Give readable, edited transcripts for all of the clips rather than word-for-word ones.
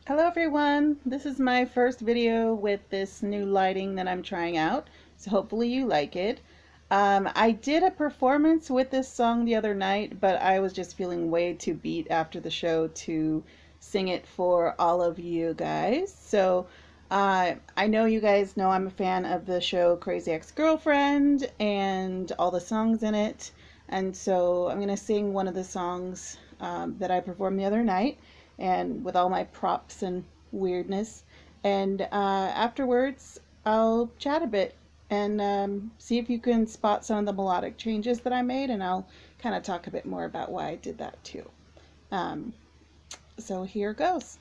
Hello everyone, this is my first video with this new lighting that I'm trying out, so hopefully you like it. I did a performance with this song the other night, but I was just feeling way too beat after the show to sing it for all of you guys. So I know you guys know I'm a fan of the show Crazy Ex-Girlfriend and all the songs in it, and so I'm going to sing one of the songs that I performed the other night and with all my props and weirdness. And afterwards, I'll chat a bit and see if you can spot some of the melodic changes that I made, and I'll kind of talk a bit more about why I did that too. Um, so here goes.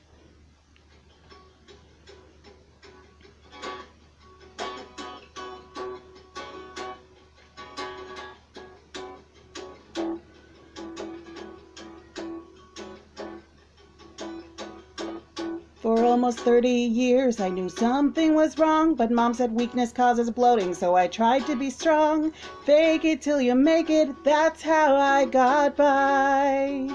For almost 30 years I knew something was wrong, but mom said weakness causes bloating, so I tried to be strong. Fake it till you make it, that's how I got by.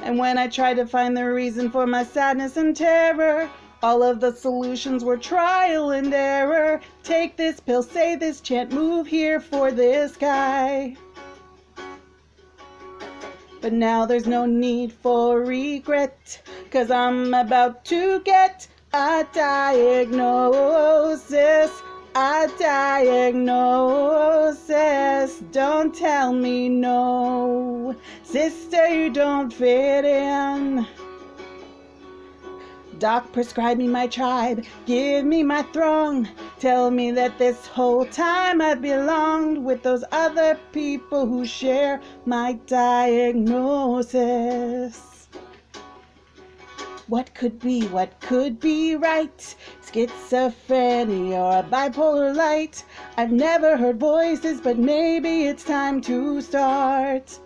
And when I tried to find the reason for my sadness and terror, all of the solutions were trial and error. Take this pill, say this chant, move here for this guy. But now there's no need for regret, 'cause I'm about to get a diagnosis. A diagnosis. Don't tell me no, sister, you don't fit in. Doc, prescribe me my tribe, give me my throng. Tell me that this whole time I belonged with those other people who share my diagnosis. What could be right? Schizophrenia or bipolar light? I've never heard voices, but maybe it's time to start.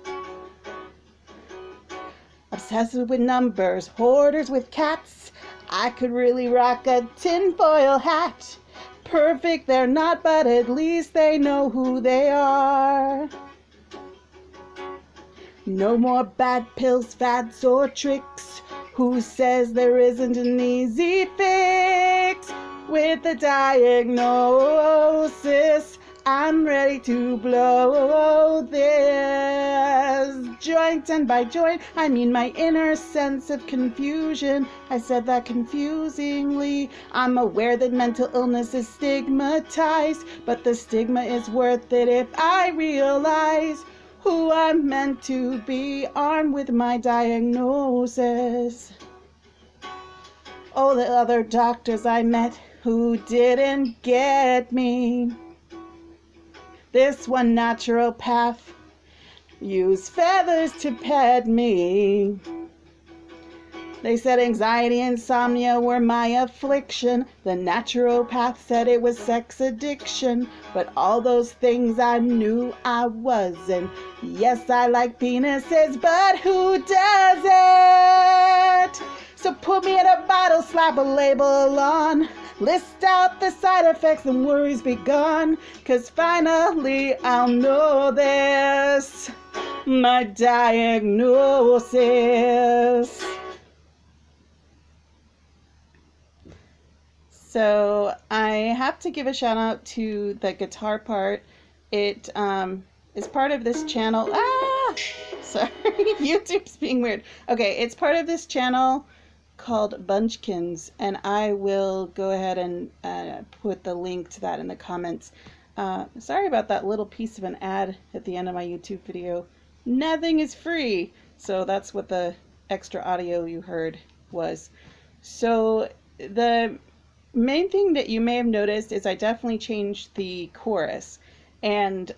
Obsessive with numbers, hoarders with cats. I could really rock a tinfoil hat. Perfect they're not, but at least they know who they are. No more bad pills, fads, or tricks. Who says there isn't an easy fix? With the diagnosis, I'm ready to blow this joint, and by joint I mean my inner sense of confusion. I said that confusingly. I'm aware that mental illness is stigmatized, but the stigma is worth it if I realize who I'm meant to be, armed with my diagnosis. Oh, the other doctors I met who didn't get me. This one naturopath used feathers to pet me. They said anxiety and insomnia were my affliction. The naturopath said it was sex addiction. But all those things I knew I wasn't. Yes, I like penises, but who doesn't? So put me in a bottle, slap a label on. List out the side effects and worries be gone. 'Cause finally I'll know this. My diagnosis. So I have to give a shout out to the guitar part. It is part of this channel. Sorry, YouTube's being weird. Okay, it's part of this channel called Bunchkins, and I will go ahead and put the link to that in the comments. Sorry about that little piece of an ad at the end of my YouTube video. Nothing is free, so that's what the extra audio you heard was. So the main thing that you may have noticed is I definitely changed the chorus, and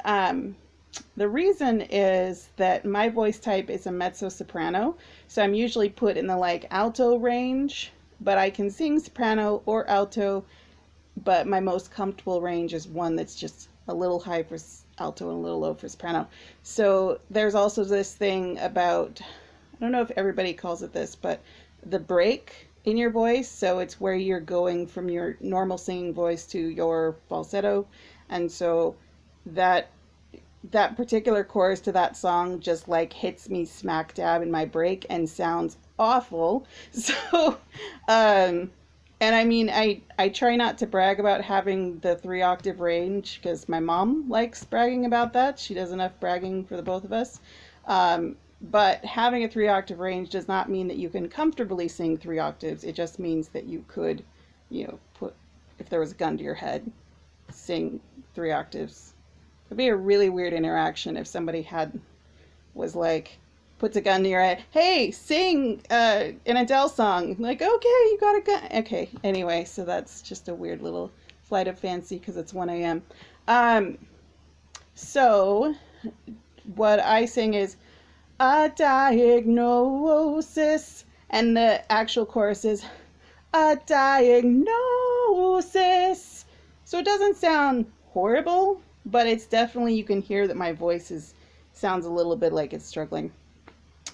the reason is that my voice type is a mezzo-soprano, so I'm usually put in the like alto range, but I can sing soprano or alto, but my most comfortable range is one that's just a little high for alto and a little low for soprano. So there's also this thing about, I don't know if everybody calls it this, but the break in your voice. So it's where you're going from your normal singing voice to your falsetto, and so that particular chorus to that song just like hits me smack dab in my break and sounds awful. So, and I mean, I try not to brag about having the 3-octave range because my mom likes bragging about that. She does enough bragging for the both of us. But having a 3-octave range does not mean that you can comfortably sing 3 octaves. It just means that you could, put, if there was a gun to your head, sing 3 octaves. It'd be a really weird interaction if somebody was like, puts a gun to your head. Hey, sing an Adele song. Like, okay, you got a gun. Okay, anyway, so that's just a weird little flight of fancy because it's 1 a.m. So what I sing is a diagnosis, and the actual chorus is a diagnosis. So it doesn't sound horrible, but it's definitely, you can hear that my voice sounds a little bit like it's struggling.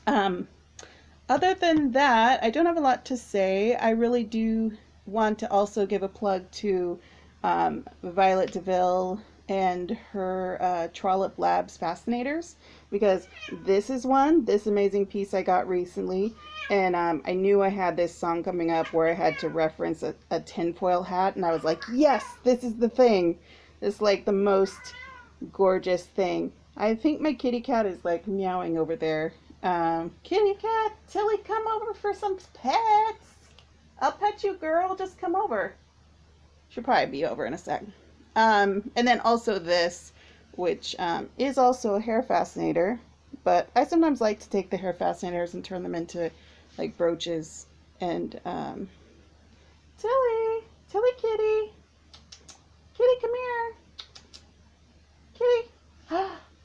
Other than that, I don't have a lot to say. I really do want to also give a plug to Violet DeVille and her Trollop Labs Fascinators, because this amazing piece I got recently, and I knew I had this song coming up where I had to reference a tinfoil hat, and I was like, yes, this is the thing. It's like the most gorgeous thing. I think my kitty cat is like meowing over there. Kitty cat, Tilly, come over for some pets. I'll pet you, girl. Just come over. She'll probably be over in a sec. And then also this, which is also a hair fascinator, but I sometimes like to take the hair fascinators and turn them into like brooches. And Tilly kitty, come here. Kitty,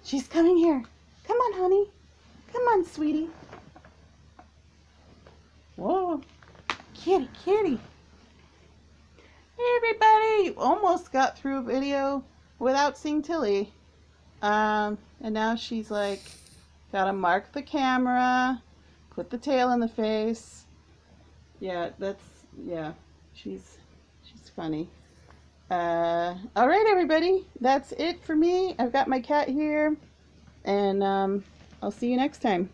she's coming here. Come on, honey. Come on, sweetie. Whoa, kitty. Hey, everybody, almost got through a video without seeing Tilly. And now she's like, gotta mark the camera, put the tail in the face. Yeah, she's funny. All right, everybody, that's it for me. I've got my cat here, and I'll see you next time.